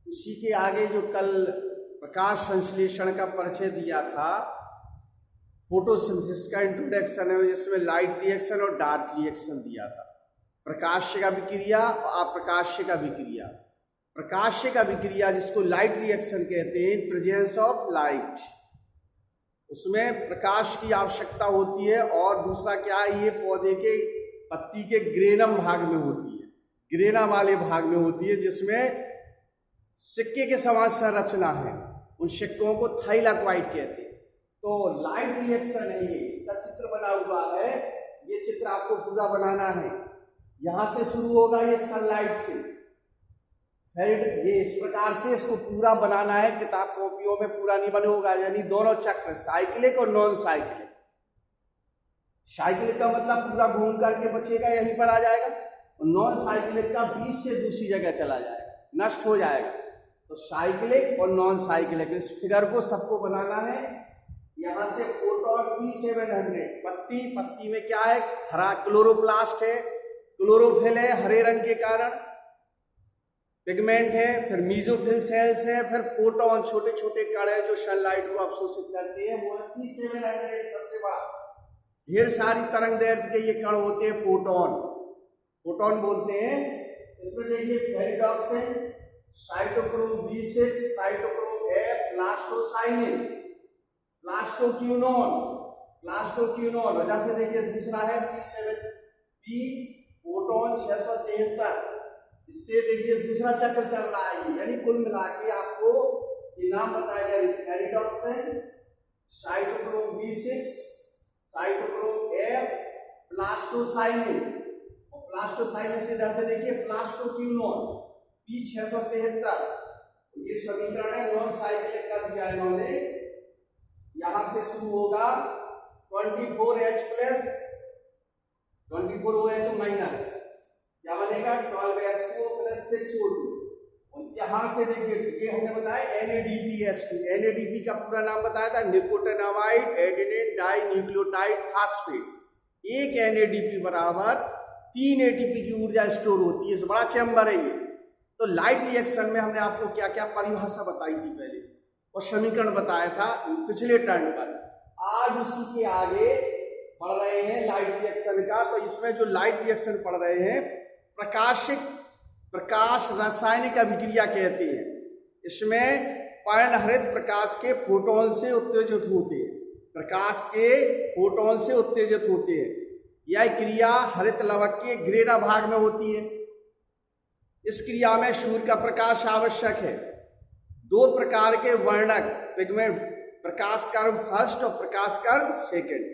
उसी के आगे जो कल प्रकाश संश्लेषण का परिचय दिया था, फोटोसिंथेसिस का इंट्रोडक्शन है, जिसमें लाइट रिएक्शन और डार्क रिएक्शन दिया था। प्रकाश्य का विक्रिया और अप्रकाश्य का विक्रिया। प्रकाश्य का विक्रिया जिसको लाइट रिएक्शन कहते हैं, प्रेजेंस ऑफ लाइट, उसमें प्रकाश की आवश्यकता होती है। और दूसरा क्या है, ये पौधे के पत्ती के ग्रेनम भाग में होती है, ग्रेना वाले भाग में होती है, जिसमें सिक्के के समान संरचना है। उन सिक्कों को थाइलाक्वाइड कहते हैं। तो लाइट रिएक्शन है ये, इसका चित्र बना हुआ है। ये चित्र आपको पूरा बनाना है। यहां से शुरू होगा ये सनलाइट से, फिर ये इस प्रकार से इसको पूरा बनाना है। किताब कॉपियों में पूरा नहीं बने होगा, यानी दोनों चक्र, साइक्लिक और नॉन साइक्लिक। साइक्लिक का मतलब पूरा घूम करके बचेगा, यहीं पर आ जाएगा, और नॉन साइक्लिक का बीच से दूसरी जगह चला जाएगा, नष्ट हो जाएगा। तो साइक्लिक और नॉन साइक्लिक, इस फिगर को सबको बनाना है। यहां से फोटोन P700, पत्ती में क्या है, हरा क्लोरोप्लास्ट है, क्लोरोफिल है हरे रंग के कारण, पिगमेंट है, फिर मीजोफिल सेल्स है, फिर फोटोन छोटे छोटे कण है जो सनलाइट को अवशोषित करते हैं, वो है P700 सबसे बड़ा। ढेर सारी तरंग दैर्ध्य के ये कण होते हैं फोटोन बोलते हैं। इसमें देखिए ferredoxin, cytochrome B6, cytochrome F, plastocyanin, plastoquinone वजह से देखिए दूसरा है P7P, फोटोन 673। इससे देखिए दूसरा चक्र चल रहा है, यानी कुल मिला के आपको ये नाम बताया गया, ferredoxin, cytochrome B6, cytochrome F, plastocyanin, और प्लास्टोसाइनिन से इधर से देखिए प्लास्टोक्यूनोन P673। ये समीकरण है नॉन साइक्लिक का दिया इन्होंने। यहां से शुरू होगा 24H प्लस 24OH माइनस, क्या बनेगा 12SO प्लस 6O2। और यहां से देखिए ये हमने बताया NADPH2। NADP का पूरा नाम बताया था, nicotinamide adenine dinucleotide phosphate. एक NADP बराबर 3 ATP की ऊर्जा स्टोर होती है। इस बड़ा चैम्बर है ये। तो लाइट रिएक्शन में हमने आपको क्या क्या परिभाषा बताई थी पहले, और समीकरण बताया था पिछले टर्न पर। आज उसी के आगे पढ़ रहे हैं लाइट रिएक्शन का। तो इसमें जो लाइट रिएक्शन पढ़ रहे हैं, प्रकाश रासायनिक अभिक्रिया कहते हैं। इसमें पर्णहरित प्रकाश के फोटोन से उत्तेजित होते हैं, प्रकाश के फोटोन से उत्तेजित होते हैं। यह क्रिया हरित लवक के ग्रेना भाग में होती है। इस क्रिया में सूर्य का प्रकाश आवश्यक है। दो प्रकार के वर्णक पिगमेंट, प्रकाश कर्व फर्स्ट और प्रकाश curve second,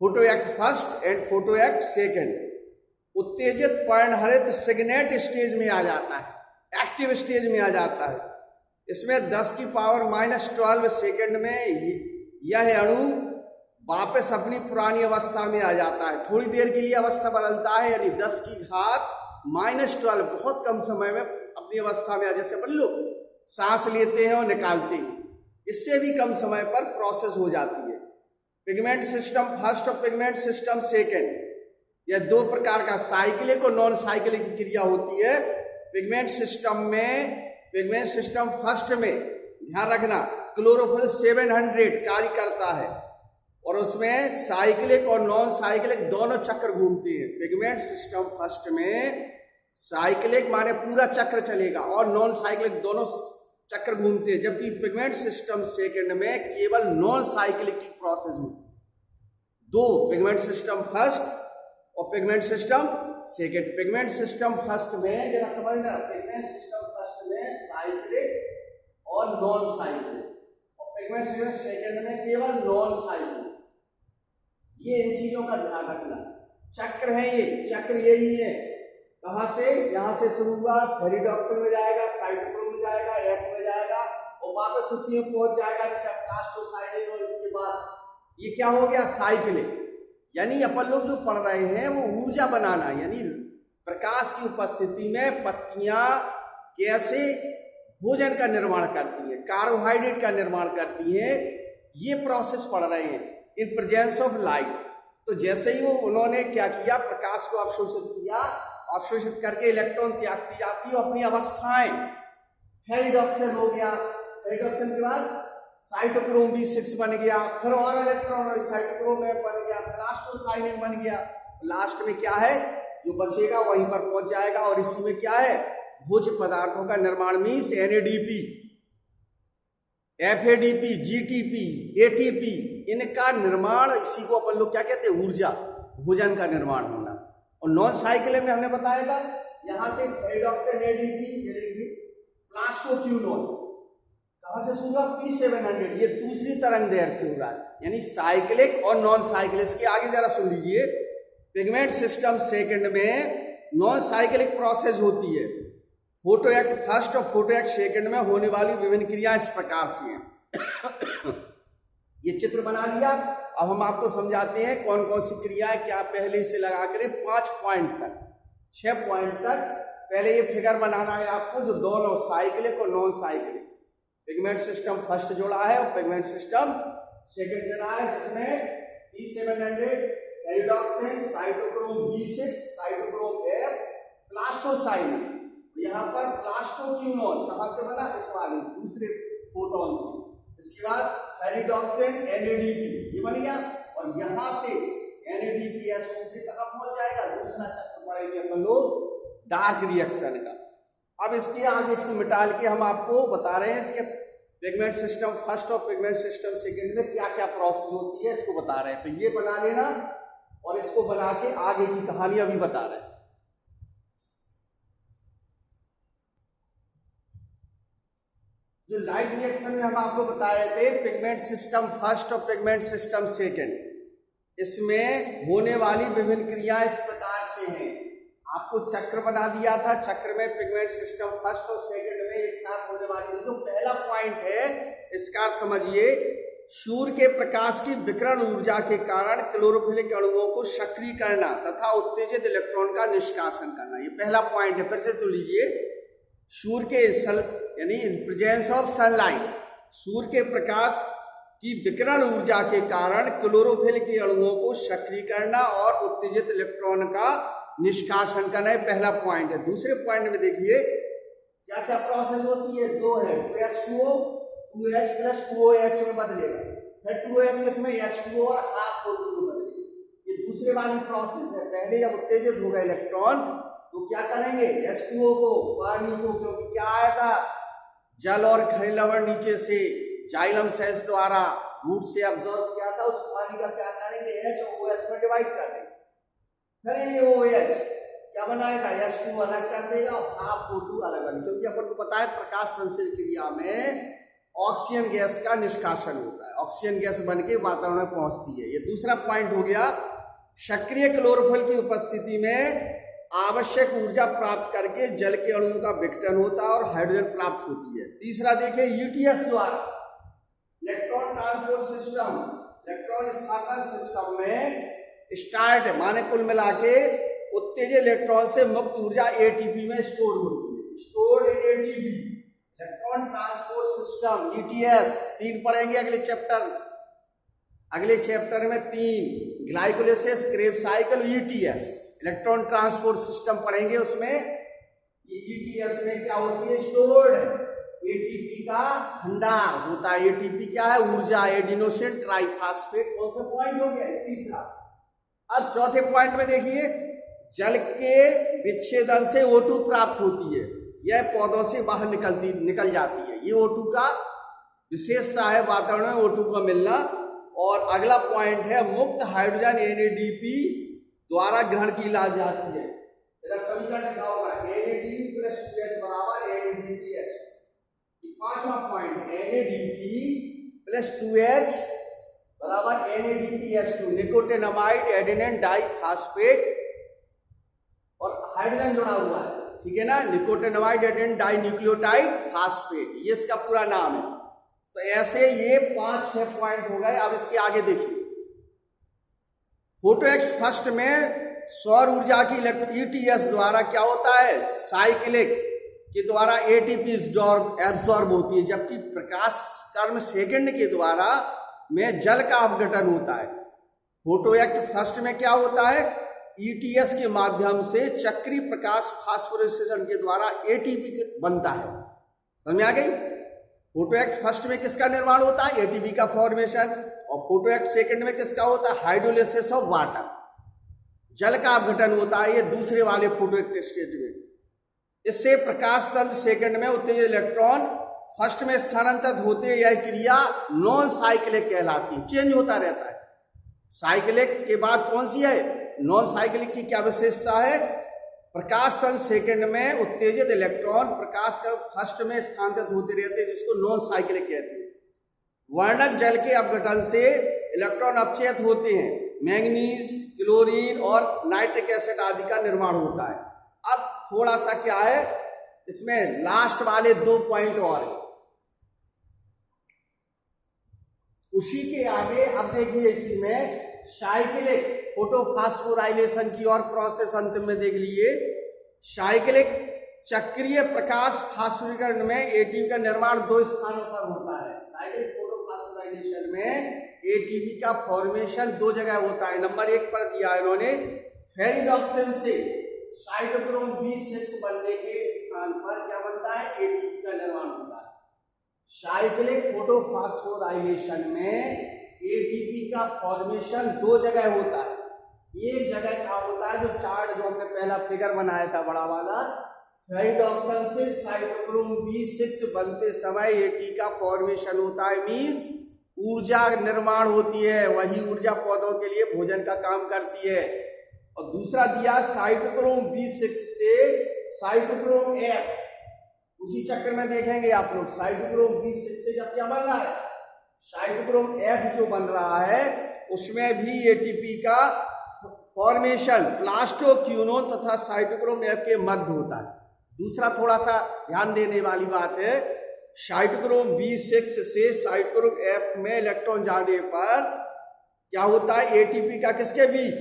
photo act first and photo act second. उत्तेजित पर्णहरित सिग्नेट स्टेज में आ जाता है, एक्टिव स्टेज में आ जाता है। इसमें 10 की पावर -12 सेकेंड में यह अणु वापस अपनी पुरानी अवस्था में आ जाता है। थोड़ी देर के लिए अवस्था बदलता है, यानी 10 की घात -12, बहुत कम समय में अपनी अवस्था में आ। जैसे मान लो सांस लेते हैं और निकालते हैं, इससे भी कम समय पर प्रोसेस हो जाती है। पिगमेंट सिस्टम फर्स्ट और पिगमेंट सिस्टम सेकेंड, यह दो प्रकार का साइक्लिक और नॉन साइक्लिक की क्रिया होती है। पिगमेंट सिस्टम फर्स्ट में ध्यान रखना क्लोरोफिल 700 कार्य करता है, और उसमें साइक्लिक और नॉन साइक्लिक दोनों चक्र घूमते हैं। पिगमेंट सिस्टम फर्स्ट में साइक्लिक माने पूरा चक्र चलेगा, और नॉन साइक्लिक दोनों चक्र घूमते हैं, जबकि पिगमेंट सिस्टम सेकेंड में केवल नॉन साइक्लिक की प्रोसेस होती है। दो, पिगमेंट सिस्टम फर्स्ट और pigment system second. Pigment system first में जरा समझना, पिगमेंट सिस्टम फर्स्ट में साइक्लिक और नॉन साइक्लिक, और पिगमेंट सिस्टम सेकेंड में केवल नॉन साइक्लिक। ये इन चीजों का ध्यान रखना। चक्र है ये, चक्र यही है। कहां से, यहां से शुरू हुआ, फेरिडॉक्सिन में जाएगा, साइटोक्रोम में जाएगा, F में जाएगा, और वापस उसी में पहुंच जाएगा प्लास्टोसाइनिन। और इसके बाद ये क्या हो गया, साइक्लिक। यानी अपन लोग जो पढ़ रहे हैं वो ऊर्जा बनाना, यानी प्रकाश की उपस्थिति में पत्तियां कैसे भोजन का निर्माण करती हैं, कार्बोहाइड्रेट का निर्माण करती हैं, ये प्रोसेस पढ़ रहे हैं इन प्रेजेंस ऑफ लाइट। तो जैसे ही वो उन्होंने क्या किया, प्रकाश को अवशोषित किया, अवशोषित करके इलेक्ट्रॉन त्यागती जाती है अपनी अवस्थाएं, फेरिडॉक्सिन हो गया, फेरिडॉक्सिन के बाद साइटोक्रोम B6 बन गया, फिर और इलेक्ट्रॉन साइटोक्रोम F बन गया, प्लास्टोसाइनिन बन गया। लास्ट में क्या है, जो बचेगा वहीं पर पहुंच जाएगा। और इसी में क्या है, भोज्य पदार्थों का निर्माण means NADP, FADP, GTP, ATP, इनका निर्माण, इसी को अपन लोग क्या कहते हैं, ऊर्जा, भोजन का निर्माण होना। और नॉन साइकिल में हमने बताया था, यहां से फेरिडॉक्सिन ADP, प्लास्टोक्यूनोन कहां से शुरू हुआ, P700, ये दूसरी तरंग दैर्घ्य से हो रहा है, यानी साइक्लिक और नॉन साइक्लिक। इसके आगे जरा सुन लीजिए, पिगमेंट सिस्टम सेकंड में नॉन साइक्लिक प्रोसेस होती है। फोटो एक्ट फर्स्ट और फोटो एक्ट सेकंड में होने वाली विभिन्न क्रियाएं इस प्रकार से हैं। ये चित्र बना लिया, अब हम आपको समझाते हैं कौन कौन सी क्रियाएं क्या, पहले से लगा करें 5 पॉइंट तक, 6 पॉइंट तक। पहले ये फिगर बनाना है आपको, जो दोनों साइक्लिक और non cyclic, pigment system first जोड़ा है और पिगमेंट सिस्टम सेकंड जोड़ा है, जिसमें P700, ferredoxin, cytochrome B6, cytochrome F, plastocyanin. यहाँ पर प्लास्टोक्यूनोन कहां से बना, इस वाले दूसरे प्रोटॉन से। इसके बाद फेरिडॉक्सिन NADP ये बन गया, और यहां से NADPSO से कहां पहुंच जाएगा, दूसरा चक्र पढ़ेंगे अपन लोग डार्क रिएक्शन का। अब इसके आगे इसको मिटाल के हम आपको बता रहे हैं इसके पिगमेंट सिस्टम फर्स्ट और पिगमेंट सिस्टम सेकंड में क्या क्या प्रोसेस होती है, इसको बता रहे हैं। तो ये बना लेना, और इसको बना के आगे की कहानी अभी बता रहे हैं। जो लाइट रिएक्शन में हम आपको बता रहे थे, पिगमेंट सिस्टम फर्स्ट और पिगमेंट सिस्टम सेकंड, इसमें होने वाली विभिन्न क्रियाएं इस प्रकार से हैं। आपको चक्र बना दिया था, चक्र में पिगमेंट सिस्टम फर्स्ट और सेकंड में एक साथ होने वाली, जो पहला पॉइंट है इसका समझिए, सूर्य के प्रकाश की विकिरण ऊर्जा के कारण क्लोरोफिलिक अणुओं को सक्रिय करना तथा उत्तेजित इलेक्ट्रॉन का निष्कासन करना, ये पहला पॉइंट है। फिर से सुन लीजिए, सूर्य के यानी प्रेजेंस ऑफ सनलाइट, सूर्य के प्रकाश की विकिरण ऊर्जा के कारण क्लोरोफिल के अणुओं को सक्रिय करना और उत्तेजित इलेक्ट्रॉन का निष्कासन करना, है पहला पॉइंट है। दूसरे पॉइंट में देखिए क्या क्या प्रोसेस होती है, दो है, 2H2O 2H प्लस 2OH में बदलेगा, फिर 2H इसमें H2O और हाफ O2 में बदलेगा। ये दूसरे वाली प्रोसेस है। पहले जब उत्तेजित होगा इलेक्ट्रॉन तो क्या करेंगे, H2O को, पानी को, क्योंकि क्या आया था, जल और खनिज लवण नीचे से जाइलम सेल्स द्वारा रूट से अब्सॉर्ब किया था, उस पानी का क्या करेंगे, H और OH में डिवाइड कर देंगे। फिर ये OH क्या बनाएगा, H2 अलग कर देगा और हाफ O2 अलग कर देगा, क्योंकि अपन को पता है प्रकाश संश्लेषण क्रिया में ऑक्सीजन गैस का निष्कासन होता है, ऑक्सीजन गैस बन के वातावरण में पहुंचती है। ये दूसरा पॉइंट हो गया। सक्रिय क्लोरोफिल की उपस्थिति में आवश्यक ऊर्जा प्राप्त करके जल के अणुओं का विघटन होता है और हाइड्रोजन प्राप्त होती है। तीसरा देखिए, यूटीएस द्वारा इलेक्ट्रॉन ट्रांसपोर्ट सिस्टम, इलेक्ट्रॉन स्थानांतरण सिस्टम में स्टार्ट माने कुल मिला के उत्तेजित इलेक्ट्रॉन से मुक्त ऊर्जा एटीपी में स्टोर होती है, stored in ATP. Electron transport system ETS 3 पढ़ेंगे अगले चैप्टर में 3, glycolysis, Krebs cycle, ETS electron transport system पढ़ेंगे। उसमें ईटीएस में क्या होती है, स्टोर्ड एटीपी का भंडार होता है। एटीपी क्या है, ऊर्जा, एडिनोसिन ट्राइफॉस्फेट। कौन सा पॉइंट हो गया, तीसरा। अब चौथे पॉइंट में देखिए, जल के विच्छेदन से O2 प्राप्त होती है, यह पौधों से बाहर निकल जाती है। ये O2 का विशेषता है, वातावरण में O2 का मिलना। और अगला पॉइंट है, मुक्त हाइड्रोजन NADP द्वारा ग्रहण की ला जाती है। इधर समीकरण लिखा होगा, NADP प्लस 2H बराबर NADPS। पांचवा पॉइंट, NADP प्लस 2H बराबर NADPS2, निकोटिनामाइड एडेनिन डाइफॉस्फेट और हाइड्रोजन जुड़ा हुआ है, ठीक है ना, nicotinamide adenine dinucleotide phosphate, ये इसका पूरा नाम है। तो ऐसे ये 5-6 पॉइंट हो गए। अब इसके आगे देखिए, फोटो एक्ट फर्स्ट में सौर ऊर्जा की ईटीएस द्वारा क्या होता है, साइक्लिक के द्वारा एटीपी एब्सॉर्ब होती है, जबकि प्रकाश कर्म सेकंड के द्वारा में जल का अपघटन होता है। फोटो एक्ट फर्स्ट में क्या होता है, ईटीएस के माध्यम से चक्रीय प्रकाश फास्फोराइलेशन के द्वारा एटीपी बनता है। समझ में आ गई? फोटो एक्ट फर्स्ट में किसका निर्माण होता है? एटीपी का फॉर्मेशन। और फोटो एक्ट सेकंड में किसका होता है? हाइड्रोलिसिस ऑफ वाटर, जल का अपघटन होता है ये दूसरे वाले फोटो एक्ट स्टेज में। इससे प्रकाश तंत्र सेकंड में उत्तेजित इलेक्ट्रॉन फर्स्ट में स्थानांतरित होते, यह क्रिया नॉन साइक्लिक कहलाती है, चेंज होता रहता है। साइक्लिक के बाद कौन सी है? नॉन साइक्लिक की क्या विशेषता है? प्रकाश तंत्र सेकंड में उत्तेजित इलेक्ट्रॉन प्रकाश का फर्स्ट में स्थानांतरित होते रहते हैं, जिसको नॉन साइक्लिक कहते हैं। वर्णक जल के अपघटन से इलेक्ट्रॉन अपचयित होते हैं, मैंगनीज, क्लोरीन और नाइट्रिक एसिड आदि का निर्माण होता है। अब थोड़ा सा क्या है इसमें, लास्ट वाले 2 पॉइंट और है। उसी के आगे अब देखिए इसी में साइक्लिक फोटोफॉस्फोराइलेशन की और प्रोसेस अंतिम में देख लीजिए। साइक्लिक चक्रीय प्रकाश फास्फोरीकरण में एटीपी का निर्माण 2 स्थानों पर होता है। साइक्लिक फोटोफॉस्फोराइलेशन में एटीपी का फॉर्मेशन 2 जगह होता है। नंबर 1 पर दिया है इन्होंने, फेरिडॉक्सिन से साइटोक्रोम B6 बनने के स्थान पर क्या बनता है? एटीपी का निर्माण होता है। साइक्लिक फोटोफॉस्फोराइलेशन में एटीपी का फॉर्मेशन 2 जगह होता है। एक जगह क्या होता है, जो चार्ट जो हमने पहला फिगर बनाया था बड़ा वाला, फेरिडॉक्सिन से साइटोक्रोम B6 बनते समय एटीपी का फॉर्मेशन होता है, मींस ऊर्जा निर्माण होती है। वही ऊर्जा पौधों के लिए भोजन का काम करती है। और दूसरा दिया साइटोक्रोम B6 से साइटोक्रोम F, उसी चक्कर में देखेंगे आप लोग। साइटोक्रोम B6 से जब क्या बन रहा है, साइटोक्रोम F जो बन रहा है उसमें भी एटीपी का फॉर्मेशन प्लास्टोक्यूनोन तथा साइटोक्रोम F के मध्य होता है। दूसरा थोड़ा सा ध्यान देने वाली बात है, साइटोक्रोम B6 से साइटोक्रोम F में इलेक्ट्रॉन जाने पर क्या होता है, एटीपी का किसके बीच?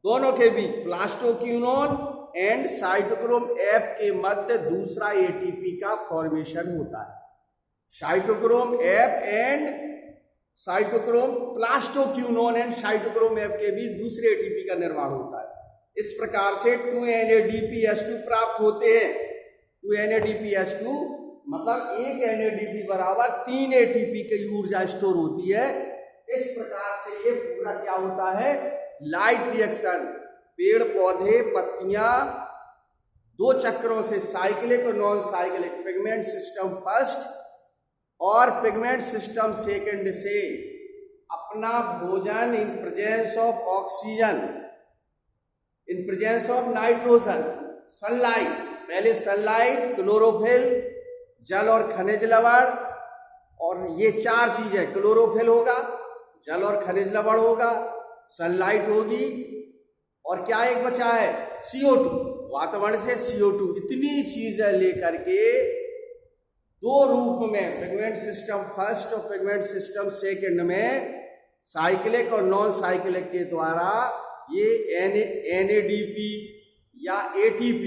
दोनों के बीच, प्लास्टोक्यूनोन एंड साइटोक्रोम F के मध्य दूसरा एटीपी का फॉर्मेशन होता है। Cytochrome F and cytochrome, plastoquinone and cytochrome F के बीच दूसरे एटीपी का निर्माण होता है। इस प्रकार से 2NADPH2 प्राप्त होते हैं। 2NADPH2 मतलब 1 NADP बराबर 3 ATP की ऊर्जा स्टोर होती है। इस प्रकार से ये पूरा क्या होता है, लाइट रिएक्शन। पेड़ पौधे पत्तियां 2 चक्रों से, साइक्लिक और non cyclic, pigment system first और पिगमेंट सिस्टम सेकंड से अपना भोजन in presence of oxygen, in presence of nitrogen, sunlight, पहले सनलाइट, क्लोरोफिल, जल और खनिज लवण, और ये 4 चीजें, क्लोरोफिल होगा, जल और खनिज लवण होगा, सनलाइट होगी, और क्या एक बचा है, CO2, वातावरण से CO2। इतनी चीजें लेकर के 2 रूप में, पिगमेंट सिस्टम फर्स्ट और पिगमेंट सिस्टम सेकंड में, साइक्लिक और नॉन साइक्लिक के द्वारा ये NADP या ATP,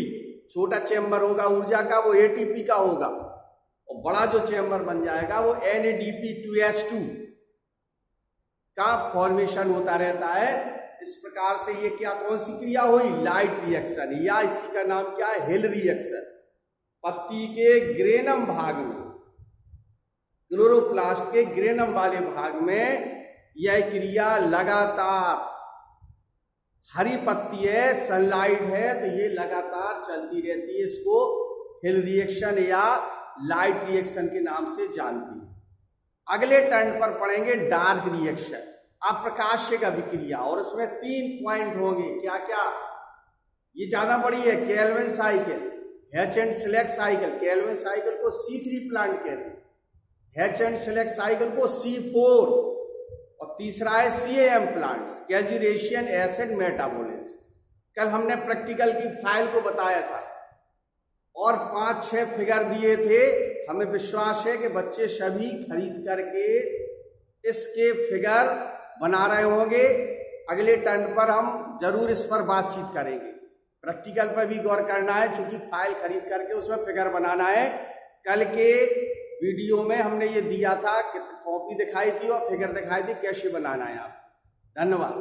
छोटा चैम्बर होगा ऊर्जा का वो ATP का होगा, और बड़ा जो चैम्बर बन जाएगा वो NADP2S2 का फॉर्मेशन होता रहता है। इस प्रकार से ये क्या, कौन सी क्रिया हुई, लाइट रिएक्शन, या इसी का नाम क्या है, हिल रिएक्शन। पत्ती के ग्रेनम भाग में, क्लोरोप्लास्ट के ग्रेनम वाले भाग में यह क्रिया लगातार, हरी पत्ती है, सनलाइट है, तो ये लगातार चलती रहती है। इसको हिल रिएक्शन या लाइट रिएक्शन के नाम से जानती है। अगले टर्न पर पढ़ेंगे डार्क रिएक्शन, अप्रकाश्य का विक्रिया, और उसमें 3 पॉइंट होंगे। क्या क्या, ये ज्यादा बड़ी है, Calvin cycle, hatch and select cycle, Calvin cycle को C3 प्लांट कहते हैं, हैच एंड सिलेक्ट साइकिल को C4, और तीसरा है CAM प्लांट, कैजुरेशियन एसिड मेटाबॉलिज्म। कल हमने प्रैक्टिकल की फाइल को बताया था और 5-6 फिगर दिए थे। हमें विश्वास है कि बच्चे सभी खरीद करके इसके फिगर बना रहे होंगे। अगले टर्न पर हम जरूर इस पर बातचीत करेंगे। प्रैक्टिकल पर भी गौर करना है, क्योंकि फाइल खरीद करके उसमें फिगर बनाना है। कल के वीडियो में हमने ये दिया था कि कॉपी दिखाई थी और फिगर दिखाई थी, कैसे बनाना है आप। धन्यवाद।